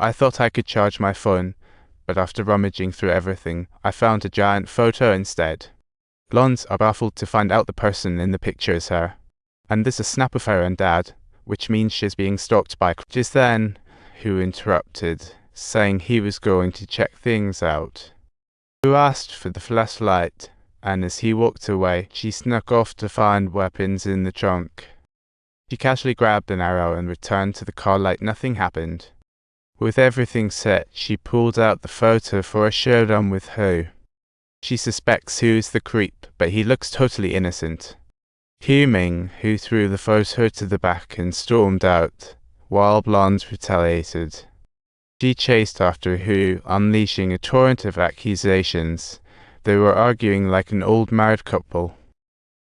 I thought I could charge my phone, but after rummaging through everything, I found a giant photo instead. Blondes are baffled to find out the person in the picture is her. And there's a snap of her and Dad, which means she's being stalked by just then, who interrupted, saying he was going to check things out. Who asked for the flashlight, and as he walked away, she snuck off to find weapons in the trunk. She casually grabbed an arrow and returned to the car like nothing happened. With everything set, she pulled out the photo for a showdown with Who. She suspects Who is the creep, but he looks totally innocent. Fuming, Who threw the photo to the back and stormed out, while Blonde retaliated. She chased after Who, unleashing a torrent of accusations. They were arguing like an old married couple.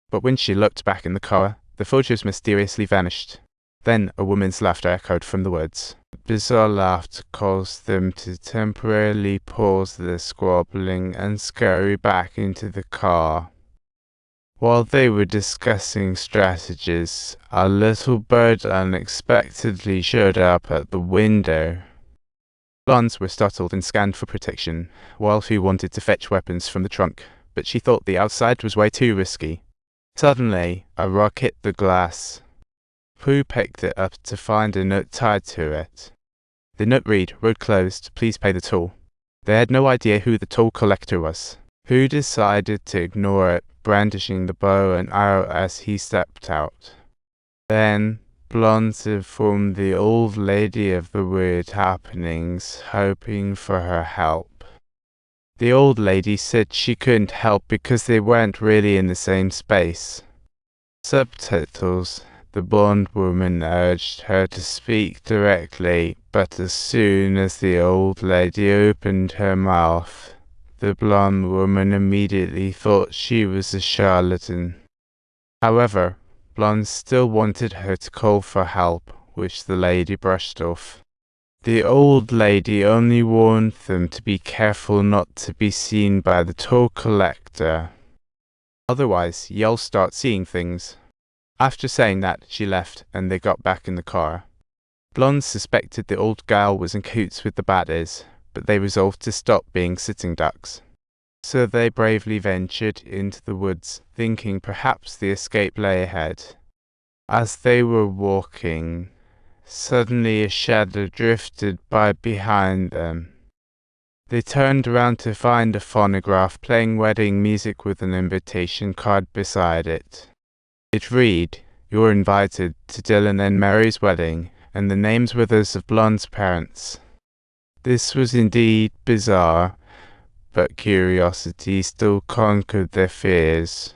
But when she looked back in the car, the photos mysteriously vanished. Then a woman's laughter echoed from the woods. A bizarre laugh caused them to temporarily pause their squabbling and scurry back into the car. While they were discussing strategies, a little bird unexpectedly showed up at the window. Blondes were startled and scanned for protection, while Fu wanted to fetch weapons from the trunk, but she thought the outside was way too risky. Suddenly, a rock hit the glass. Fu picked it up to find a note tied to it. The note read, "Road closed, please pay the toll." They had no idea who the toll collector was. Fu decided to ignore it, brandishing the bow and arrow as he stepped out. Then, Blonde informed the old lady of the weird happenings, hoping for her help. The old lady said she couldn't help because they weren't really in the same space. Subtitles. The blonde woman urged her to speak directly, but as soon as the old lady opened her mouth, the blonde woman immediately thought she was a charlatan. However, Blonde still wanted her to call for help, which the lady brushed off. The old lady only warned them to be careful not to be seen by the toll collector. Otherwise, you'll start seeing things. After saying that, she left, and they got back in the car. Blonde suspected the old gal was in cahoots with the baddies, but they resolved to stop being sitting ducks. So they bravely ventured into the woods, thinking perhaps the escape lay ahead. As they were walking, suddenly a shadow drifted by behind them. They turned around to find a phonograph playing wedding music with an invitation card beside it. It read, "You're invited to Dylan and Mary's wedding," and the names were those of Blonde's parents. This was indeed bizarre, but curiosity still conquered their fears.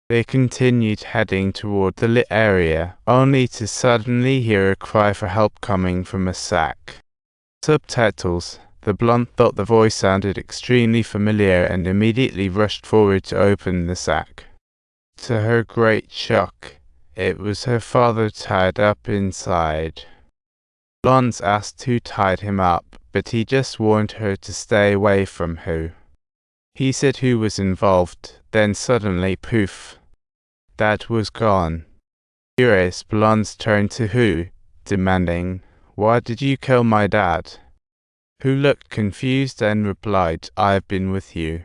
They continued heading toward the lit area, only to suddenly hear a cry for help coming from a sack. Subtitles. The blonde thought the voice sounded extremely familiar and immediately rushed forward to open the sack. To her great shock, it was her father tied up inside. Blonde asked who tied him up, but he just warned her to stay away from Who. He said who was involved, then suddenly, poof, Dad was gone. Furious, Blonde turned to Who, demanding, "Why did you kill my dad?" Who looked confused and replied, "I've been with you.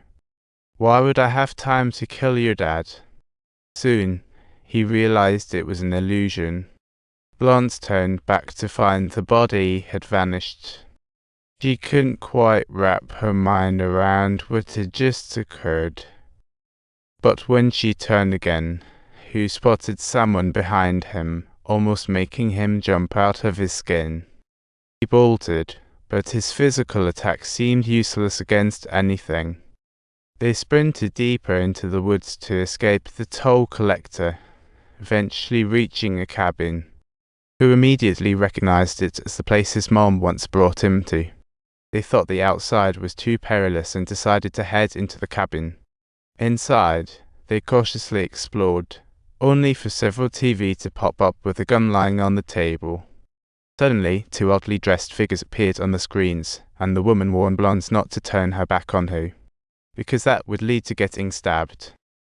Why would I have time to kill your dad?" Soon, he realized it was an illusion. Blonde turned back to find the body had vanished. She couldn't quite wrap her mind around what had just occurred. But when she turned again, Who spotted someone behind him, almost making him jump out of his skin. He bolted, but his physical attack seemed useless against anything. They sprinted deeper into the woods to escape the toll collector, eventually reaching a cabin. Who immediately recognized it as the place his mom once brought him to. They thought the outside was too perilous and decided to head into the cabin. Inside, they cautiously explored, only for several TV to pop up with a gun lying on the table. Suddenly, two oddly dressed figures appeared on the screens, and the woman warned Blonde not to turn her back on Who, because that would lead to getting stabbed.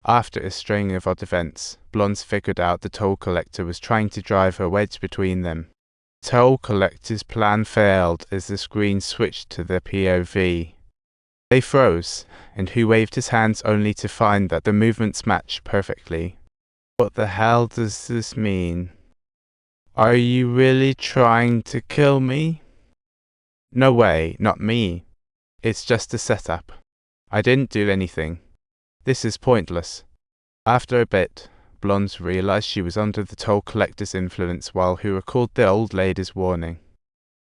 After a string of odd events, Blonde figured out the toll collector was trying to drive a wedge between them. Toll collector's plan failed as the screen switched to their POV. They froze, and Hu waved his hands only to find that the movements matched perfectly. What the hell does this mean? Are you really trying to kill me? No way, not me. It's just a setup. I didn't do anything. This is pointless. After a bit, Blonde realized she was under the toll collector's influence while Hu recalled the old lady's warning.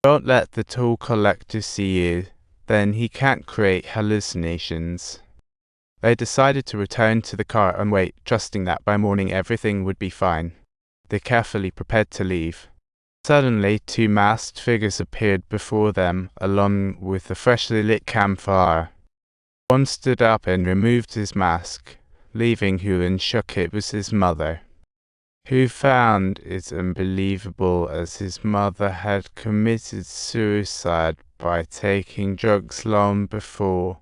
Don't let the toll collector see you, then he can't create hallucinations. They decided to return to the car and wait, trusting that by morning everything would be fine. They carefully prepared to leave. Suddenly, two masked figures appeared before them, along with a freshly lit campfire. One stood up and removed his mask, leaving Hu in shock. It was his mother. Hu found it unbelievable as his mother had committed suicide by taking drugs long before.